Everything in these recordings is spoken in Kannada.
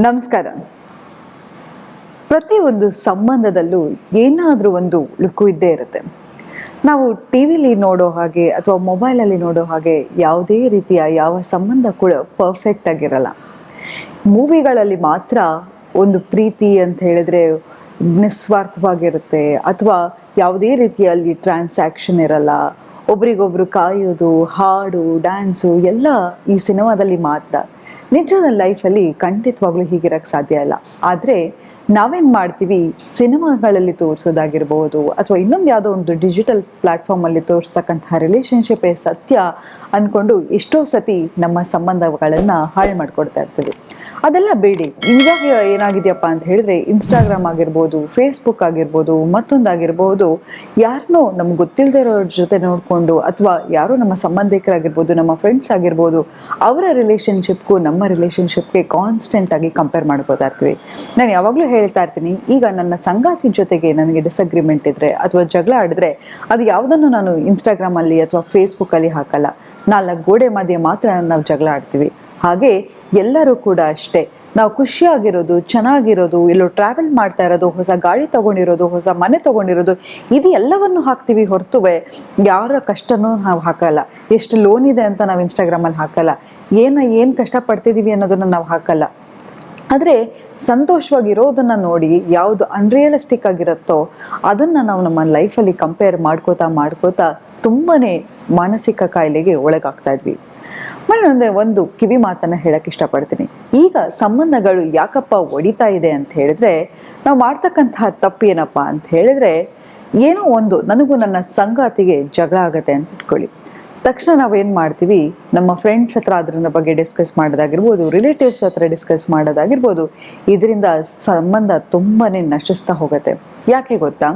ನಮಸ್ಕಾರ. ಪ್ರತಿಯೊಂದು ಸಂಬಂಧದಲ್ಲೂ ಏನಾದರೂ ಒಂದು ಉಳುಕು ಇದ್ದೇ ಇರುತ್ತೆ. ನಾವು ಟಿ ವಿಲಿ ನೋಡೋ ಹಾಗೆ ಅಥವಾ ಮೊಬೈಲಲ್ಲಿ ನೋಡೋ ಹಾಗೆ ಯಾವುದೇ ರೀತಿಯ ಯಾವ ಸಂಬಂಧ ಕೂಡ ಪರ್ಫೆಕ್ಟ್ ಆಗಿರಲ್ಲ. ಮೂವಿಗಳಲ್ಲಿ ಮಾತ್ರ ಒಂದು ಪ್ರೀತಿ ಅಂತ ಹೇಳಿದ್ರೆ ನಿಸ್ವಾರ್ಥವಾಗಿರುತ್ತೆ, ಅಥವಾ ಯಾವುದೇ ರೀತಿಯಲ್ಲಿ ಟ್ರಾನ್ಸಾಕ್ಷನ್ ಇರಲ್ಲ. ಒಬ್ರಿಗೊಬ್ರು ಕಾಯೋದು, ಹಾಡು, ಡ್ಯಾನ್ಸು ಎಲ್ಲ ಈ ಸಿನಿಮಾದಲ್ಲಿ ಮಾತ್ರ. ನಿಜದ ಲೈಫಲ್ಲಿ ಖಂಡಿತವಾಗ್ಲೂ ಹೀಗಿರಕ್ಕೆ ಸಾಧ್ಯ ಇಲ್ಲ. ಆದರೆ ನಾವೇನು ಮಾಡ್ತೀವಿ, ಸಿನಿಮಾಗಳಲ್ಲಿ ತೋರಿಸೋದಾಗಿರ್ಬೋದು ಅಥವಾ ಇನ್ನೊಂದು ಯಾವುದೋ ಒಂದು ಡಿಜಿಟಲ್ ಪ್ಲ್ಯಾಟ್ಫಾರ್ಮಲ್ಲಿ ತೋರಿಸ್ತಕ್ಕಂತಹ ರಿಲೇಷನ್ಶಿಪ್ಪೇ ಸತ್ಯ ಅಂದ್ಕೊಂಡು ಎಷ್ಟೋ ಸತಿ ನಮ್ಮ ಸಂಬಂಧಗಳನ್ನು ಹಾಳು ಮಾಡಿಕೊಡ್ತಾ ಇರ್ತೀವಿ. ಅದೆಲ್ಲ ಬೇಡಿ. ಇವಾಗ ಏನಾಗಿದೆಯಪ್ಪ ಅಂತ ಹೇಳಿದ್ರೆ, ಇನ್ಸ್ಟಾಗ್ರಾಮ್ ಆಗಿರ್ಬೋದು, ಫೇಸ್ಬುಕ್ ಆಗಿರ್ಬೋದು, ಮತ್ತೊಂದಾಗಿರ್ಬೋದು, ಯಾರನ್ನೋ ನಮ್ಗೆ ಗೊತ್ತಿಲ್ಲದೆ ಇರೋರ ಜೊತೆ ನೋಡಿಕೊಂಡು ಅಥವಾ ಯಾರೋ ನಮ್ಮ ಸಂಬಂಧಿಕರಾಗಿರ್ಬೋದು, ನಮ್ಮ ಫ್ರೆಂಡ್ಸ್ ಆಗಿರ್ಬೋದು, ಅವರ ರಿಲೇಷನ್ಶಿಪ್ಗೂ ನಮ್ಮ ರಿಲೇಷನ್ಶಿಪ್ಗೆ ಕಾನ್ಸ್ಟೆಂಟಾಗಿ ಕಂಪೇರ್ ಮಾಡ್ಕೋತಾ ಇರ್ತೀವಿ. ನಾನು ಯಾವಾಗಲೂ ಹೇಳ್ತಾ ಇರ್ತೀನಿ, ಈಗ ನನ್ನ ಸಂಗಾತಿ ಜೊತೆಗೆ ನನಗೆ ಡಿಸಗ್ರಿಮೆಂಟ್ ಇದ್ದರೆ ಅಥವಾ ಜಗಳ ಆಡಿದ್ರೆ ಅದು ಯಾವುದನ್ನು ನಾನು ಇನ್ಸ್ಟಾಗ್ರಾಮಲ್ಲಿ ಅಥವಾ ಫೇಸ್ಬುಕ್ಕಲ್ಲಿ ಹಾಕಲ್ಲ. 4 ಗೋಡೆ ಮಧ್ಯೆ ಮಾತ್ರ ನಾವು ಜಗಳ ಆಡ್ತೀವಿ. ಹಾಗೆ ಎಲ್ಲರೂ ಕೂಡ ಅಷ್ಟೇ. ನಾವು ಖುಷಿಯಾಗಿರೋದು, ಚೆನ್ನಾಗಿರೋದು, ಎಲ್ಲೋ ಟ್ರಾವೆಲ್ ಮಾಡ್ತಾ ಇರೋದು, ಹೊಸ ಗಾಡಿ ತೊಗೊಂಡಿರೋದು, ಹೊಸ ಮನೆ ತೊಗೊಂಡಿರೋದು, ಇದು ಎಲ್ಲವನ್ನು ಹಾಕ್ತೀವಿ ಹೊರತುವೆ ಯಾರ ಕಷ್ಟನೂ ನಾವು ಹಾಕಲ್ಲ. ಎಷ್ಟು ಲೋನ್ ಇದೆ ಅಂತ ನಾವು ಇನ್ಸ್ಟಾಗ್ರಾಮಲ್ಲಿ ಹಾಕಲ್ಲ. ಏನು ಕಷ್ಟಪಡ್ತಿದ್ದೀವಿ ಅನ್ನೋದನ್ನು ನಾವು ಹಾಕಲ್ಲ. ಆದರೆ ಸಂತೋಷವಾಗಿರೋದನ್ನು ನೋಡಿ ಯಾವುದು ಅನ್ರಿಯಲಿಸ್ಟಿಕ್ ಆಗಿರುತ್ತೋ ಅದನ್ನು ನಾವು ನಮ್ಮ ಲೈಫಲ್ಲಿ ಕಂಪೇರ್ ಮಾಡ್ಕೋತಾ ತುಂಬಾ ಮಾನಸಿಕ ಕಾಯಿಲೆಗೆ ಒಳಗಾಗ್ತಾ ಇದ್ವಿ. ಮತ್ತೆ ಒಂದು ಕಿವಿ ಮಾತನ್ನು ಹೇಳಕ್ಕೆ ಇಷ್ಟಪಡ್ತೀನಿ. ಈಗ ಸಂಬಂಧಗಳು ಯಾಕಪ್ಪ ಒಡಿತಾ ಇದೆ ಅಂತ ಹೇಳಿದ್ರೆ, ನಾವು ಮಾಡ್ತಕ್ಕಂತಹ ತಪ್ಪು ಏನಪ್ಪ ಅಂತ ಹೇಳಿದ್ರೆ, ಏನೋ ಒಂದು ನನಗೂ ನನ್ನ ಸಂಗಾತಿಗೆ ಜಗಳ ಆಗತ್ತೆ ಅಂತ ಇಟ್ಕೊಳ್ಳಿ. ತಕ್ಷಣ ನಾವೇನು ಮಾಡ್ತೀವಿ, ನಮ್ಮ ಫ್ರೆಂಡ್ಸ್ ಹತ್ರ ಅದರ ಬಗ್ಗೆ ಡಿಸ್ಕಸ್ ಮಾಡೋದಾಗಿರ್ಬೋದು, ರಿಲೇಟಿವ್ಸ್ ಹತ್ರ ಡಿಸ್ಕಸ್ ಮಾಡೋದಾಗಿರ್ಬೋದು, ಇದರಿಂದ ಸಂಬಂಧ ತುಂಬಾ ನಶಿಸ್ತಾ ಹೋಗುತ್ತೆ. ಯಾಕೆ ಗೊತ್ತಾ?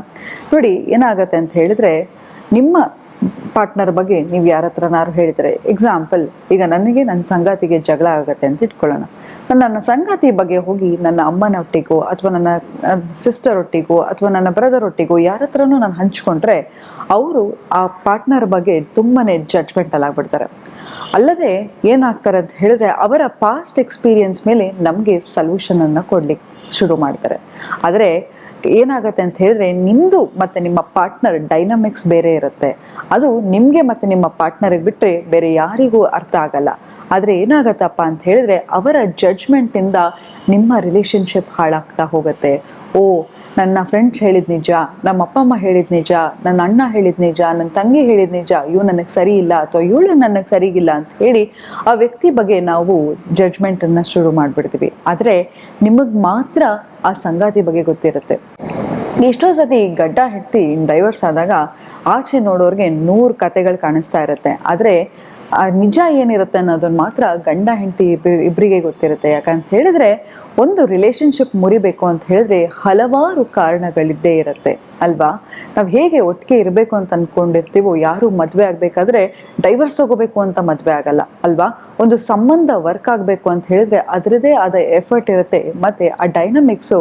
ನೋಡಿ, ಏನಾಗತ್ತೆ ಅಂತ ಹೇಳಿದ್ರೆ, ನಿಮ್ಮ ಪಾರ್ಟ್ನರ್ ಬಗ್ಗೆ ನೀವು ಯಾರ ಹತ್ರನಾರು ಹೇಳಿದರೆ, ಎಕ್ಸಾಂಪಲ್ ಈಗ ನನಗೆ ನನ್ನ ಸಂಗಾತಿಗೆ ಜಗಳ ಆಗುತ್ತೆ ಅಂತ ಇಟ್ಕೊಳ್ಳೋಣ. ನನ್ನ ಸಂಗಾತಿ ಬಗ್ಗೆ ಹೋಗಿ ನನ್ನ ಅಮ್ಮನೊಟ್ಟಿಗೋ ಅಥವಾ ನನ್ನ ಸಿಸ್ಟರ್ ಒಟ್ಟಿಗೋ ಅಥವಾ ನನ್ನ ಬ್ರದರ್ ಒಟ್ಟಿಗೋ ಯಾರ ಹತ್ರನೂ ನಾನು ಹಂಚ್ಕೊಂಡ್ರೆ ಅವರು ಆ ಪಾರ್ಟ್ನರ್ ಬಗ್ಗೆ ತುಂಬಾ ಜಡ್ಜ್ಮೆಂಟಲ್ ಆಗಿಬಿಡ್ತಾರೆ. ಅಲ್ಲದೆ ಏನಾಗ್ತಾರೆ ಅಂತ ಹೇಳಿದ್ರೆ, ಅವರ ಪಾಸ್ಟ್ ಎಕ್ಸ್ಪೀರಿಯನ್ಸ್ ಮೇಲೆ ನಮಗೆ ಸೊಲ್ಯೂಷನನ್ನು ಕೊಡ್ಲಿಕ್ಕೆ ಶುರು ಮಾಡ್ತಾರೆ. ಆದರೆ ಏನಾಗುತ್ತೆ ಅಂತ ಹೇಳಿದ್ರೆ, ನಿಮ್ಮದು ಮತ್ತು ನಿಮ್ಮ ಪಾರ್ಟ್ನರ್ ಡೈನಮಿಕ್ಸ್ ಬೇರೆ ಇರುತ್ತೆ. ಅದು ನಿಮಗೆ ಮತ್ತು ನಿಮ್ಮ ಪಾರ್ಟ್ನರಿಗೆ ಬಿಟ್ಟರೆ ಬೇರೆ ಯಾರಿಗೂ ಅರ್ಥ ಆಗಲ್ಲ. ಆದರೆ ಏನಾಗತ್ತಪ್ಪ ಅಂತ ಹೇಳಿದ್ರೆ, ಅವರ ಜಡ್ಜ್ಮೆಂಟಿಂದ ನಿಮ್ಮ ರಿಲೇಷನ್ಶಿಪ್ ಹಾಳಾಗ್ತಾ ಹೋಗುತ್ತೆ. ಓ, ನನ್ನ ಫ್ರೆಂಡ್ಸ್ ಹೇಳಿದ ನಿಜ, ನಮ್ಮ ಅಪ್ಪ ಅಮ್ಮ ಹೇಳಿದ ನಿಜ, ನನ್ನ ಅಣ್ಣ ಹೇಳಿದ ನಿಜ, ನನ್ನ ತಂಗಿ ಹೇಳಿದ ನಿಜ, ಇವು ನನಗೆ ಸರಿ ಇಲ್ಲ ಅಥವಾ ಇವಳು ನನಗೆ ಸರಿಗಿಲ್ಲ ಅಂತ ಹೇಳಿ ಆ ವ್ಯಕ್ತಿ ಬಗ್ಗೆ ನಾವು ಜಡ್ಜ್ಮೆಂಟನ್ನು ಶುರು ಮಾಡಿಬಿಡ್ತೀವಿ. ಆದರೆ ನಿಮಗೆ ಮಾತ್ರ ಆ ಸಂಗಾತಿ ಬಗ್ಗೆ ಗೊತ್ತಿರುತ್ತೆ. ಎಷ್ಟೋ ಸತಿ ಗಡ್ಡ ಹೆಂಡತಿ ಡೈವರ್ಸ್ ಆದಾಗ ಆಚೆ ನೋಡೋರಿಗೆ 100 ಕತೆಗಳು ಕಾಣಿಸ್ತಾ ಇರುತ್ತೆ. ಆದರೆ ಆ ನಿಜ ಏನಿರುತ್ತೆ ಅನ್ನೋದನ್ನು ಮಾತ್ರ ಗಂಡ ಹೆಂಡತಿ ಇಬ್ಬರಿಗೆ ಗೊತ್ತಿರುತ್ತೆ. ಯಾಕಂತ ಹೇಳಿದ್ರೆ, ಒಂದು ರಿಲೇಷನ್ಶಿಪ್ ಮುರಿಬೇಕು ಅಂತ ಹೇಳಿದ್ರೆ ಹಲವಾರು ಕಾರಣಗಳಿದ್ದೇ ಇರುತ್ತೆ ಅಲ್ವಾ? ನಾವು ಹೇಗೆ ಒಟ್ಟಿಗೆ ಇರಬೇಕು ಅಂತ ಅಂದ್ಕೊಂಡಿರ್ತೀವೋ, ಯಾರು ಮದುವೆ ಆಗಬೇಕಾದ್ರೆ ಡೈವರ್ಸ್ ತಗೋಬೇಕು ಅಂತ ಮದುವೆ ಆಗಲ್ಲ ಅಲ್ವಾ? ಒಂದು ಸಂಬಂಧ ವರ್ಕ್ ಆಗಬೇಕು ಅಂತ ಹೇಳಿದ್ರೆ ಅದರದೇ ಆದ ಎಫರ್ಟ್ ಇರುತ್ತೆ. ಮತ್ತು ಆ ಡೈನಮಿಕ್ಸು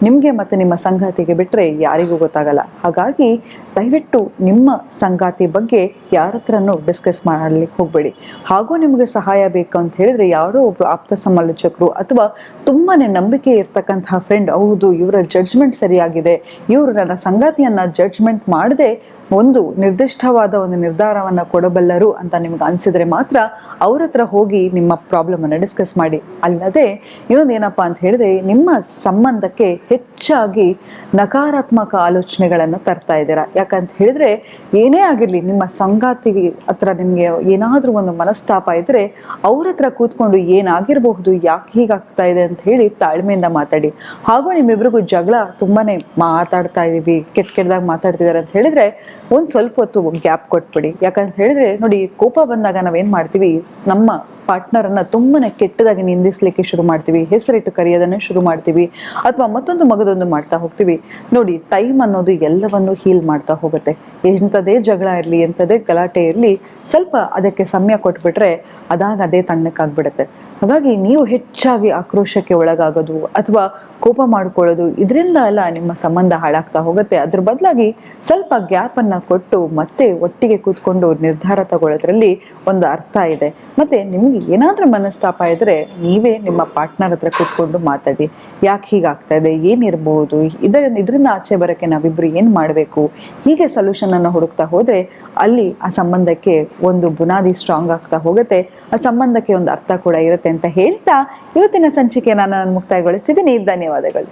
ನಿಮಗೆ ಮತ್ತು ನಿಮ್ಮ ಸಂಗಾತಿಗೆ ಬಿಟ್ಟರೆ ಯಾರಿಗೂ ಗೊತ್ತಾಗಲ್ಲ. ಹಾಗಾಗಿ ದಯವಿಟ್ಟು ನಿಮ್ಮ ಸಂಗಾತಿ ಬಗ್ಗೆ ಯಾರ ಹತ್ರನೂ ಡಿಸ್ಕಸ್ ಮಾಡಲಿಕ್ಕೆ ಹೋಗಬೇಡಿ. ಹಾಗೂ ನಿಮಗೆ ಸಹಾಯ ಬೇಕು ಅಂತ ಹೇಳಿದ್ರೆ ಯಾರೋ ಒಬ್ಬರು ಆಪ್ತ ಸಮಾಲೋಚಕರು ಅಥವಾ ತುಂಬಾ ನಂಬಿಕೆ ಇರ್ತಕ್ಕಂತಹ ಫ್ರೆಂಡ್, ಹೌದು ಇವರ ಜಡ್ಜ್ಮೆಂಟ್ ಸರಿಯಾಗಿದೆ, ಇವರು ನನ್ನ ಸಂಗಾತಿಯನ್ನ ಜಡ್ಜ್ಮೆಂಟ್ ಮಾಡದೆ ಒಂದು ನಿರ್ದಿಷ್ಟವಾದ ಒಂದು ನಿರ್ಧಾರವನ್ನು ಕೊಡಬಲ್ಲರು ಅಂತ ನಿಮ್ಗೆ ಅನಿಸಿದ್ರೆ ಮಾತ್ರ ಅವ್ರ ಹತ್ರ ಹೋಗಿ ನಿಮ್ಮ ಪ್ರಾಬ್ಲಮನ್ನು ಡಿಸ್ಕಸ್ ಮಾಡಿ. ಅಲ್ಲದೆ ಇನ್ನೊಂದು ಏನಪ್ಪ ಅಂತ ಹೇಳಿದ್ರೆ, ನಿಮ್ಮ ಸಂಬಂಧಕ್ಕೆ ಹೆಚ್ಚಾಗಿ ನಕಾರಾತ್ಮಕ ಆಲೋಚನೆಗಳನ್ನು ತರ್ತಾ ಇದ್ದೀರಾ. ಯಾಕಂತ ಹೇಳಿದ್ರೆ, ಏನೇ ಆಗಿರಲಿ ನಿಮ್ಮ ಸಂಗಾತಿ ಹತ್ರ ನಿಮಗೆ ಏನಾದರೂ ಒಂದು ಮನಸ್ತಾಪ ಇದ್ದರೆ ಅವ್ರ ಹತ್ರ ಕೂತ್ಕೊಂಡು ಏನಾಗಿರಬಹುದು, ಯಾಕೆ ಹೀಗಾಗ್ತಾ ಇದೆ ಅಂತ ಹೇಳಿ ತಾಳ್ಮೆಯಿಂದ ಮಾತಾಡಿ. ಹಾಗೂ ನಿಮ್ಮಿಬ್ರಿಗೂ ಜಗಳ ತುಂಬಾ ಮಾತಾಡ್ತಾ ಇದ್ದೀವಿ, ಕೆಟ್ಟದಾಗ ಮಾತಾಡ್ತಿದ್ದಾರೆ ಅಂತ ಹೇಳಿದ್ರೆ ಒಂದು ಸ್ವಲ್ಪ ಹೊತ್ತು ಗ್ಯಾಪ್ ಕೊಟ್ಬಿಡಿ. ಯಾಕಂತ ಹೇಳಿದ್ರೆ ನೋಡಿ, ಕೋಪ ಬಂದಾಗ ನಾವೇನು ಮಾಡ್ತೀವಿ, ನಮ್ಮ ಪಾರ್ಟ್ನರನ್ನು ತುಂಬಾ ಕೆಟ್ಟದಾಗಿ ನಿಂದಿಸ್ಲಿಕ್ಕೆ ಶುರು ಮಾಡ್ತೀವಿ, ಹೆಸರಿಟ್ಟು ಕರೆಯೋದನ್ನೇ ಶುರು ಮಾಡ್ತೀವಿ, ಅಥವಾ ಮತ್ತೊಂದು ಮಗದೊಂದು ಮಾಡ್ತಾ ಹೋಗ್ತೀವಿ. ನೋಡಿ, ಟೈಮ್ ಅನ್ನೋದು ಎಲ್ಲವನ್ನು ಹೀಲ್ ಮಾಡ್ತಾ ಹೋಗುತ್ತೆ. ಎಂಥದೇ ಜಗಳ ಇರಲಿ, ಎಂಥದೇ ಗಲಾಟೆ ಇರಲಿ, ಸ್ವಲ್ಪ ಅದಕ್ಕೆ ಸಮಯ ಕೊಟ್ಬಿಟ್ರೆ ಅದೇ ತಣ್ಣಕ್ಕಾಗ್ಬಿಡುತ್ತೆ. ಹಾಗಾಗಿ ನೀವು ಹೆಚ್ಚಾಗಿ ಆಕ್ರೋಶಕ್ಕೆ ಒಳಗಾಗೋದು ಅಥವಾ ಕೋಪ ಮಾಡ್ಕೊಳ್ಳೋದು, ಇದರಿಂದ ಎಲ್ಲ ನಿಮ್ಮ ಸಂಬಂಧ ಹಾಳಾಗ್ತಾ ಹೋಗುತ್ತೆ. ಅದ್ರ ಬದಲಾಗಿ ಸ್ವಲ್ಪ ಗ್ಯಾಪನ್ನು ಕೊಟ್ಟು ಮತ್ತೆ ಒಟ್ಟಿಗೆ ಕೂತ್ಕೊಂಡು ನಿರ್ಧಾರ ತಗೊಳ್ಳೋದ್ರಲ್ಲಿ ಒಂದು ಅರ್ಥ ಇದೆ. ಮತ್ತು ನಿಮ್ಗೆ ನಿಮ್ಗೆ ಏನಾದ್ರೂ ಮನಸ್ತಾಪ ಇದ್ರೆ ನೀವೇ ನಿಮ್ಮ ಪಾರ್ಟ್ನರ್ ಹತ್ರ ಕೂತ್ಕೊಂಡು ಮಾತಾಡಿ. ಯಾಕೆ ಹೀಗಾಗ್ತಾ ಇದೆ, ಏನಿರ್ಬೋದು, ಇದರಿಂದ ಆಚೆ ಬರೋಕ್ಕೆ ನಾವಿಬ್ರು ಏನು ಮಾಡಬೇಕು, ಹೀಗೆ ಸೊಲ್ಯೂಷನ್ ಅನ್ನು ಹುಡುಕ್ತಾ ಹೋದ್ರೆ ಅಲ್ಲಿ ಆ ಸಂಬಂಧಕ್ಕೆ ಒಂದು ಬುನಾದಿ ಸ್ಟ್ರಾಂಗ್ ಆಗ್ತಾ ಹೋಗುತ್ತೆ, ಆ ಸಂಬಂಧಕ್ಕೆ ಒಂದು ಅರ್ಥ ಕೂಡ ಇರುತ್ತೆ ಅಂತ ಹೇಳ್ತಾ ಇವತ್ತಿನ ಸಂಚಿಕೆ ನಾನು ಮುಕ್ತಾಯಗೊಳಿಸ್ತಿದ್ದೀನಿ. ಧನ್ಯವಾದಗಳು.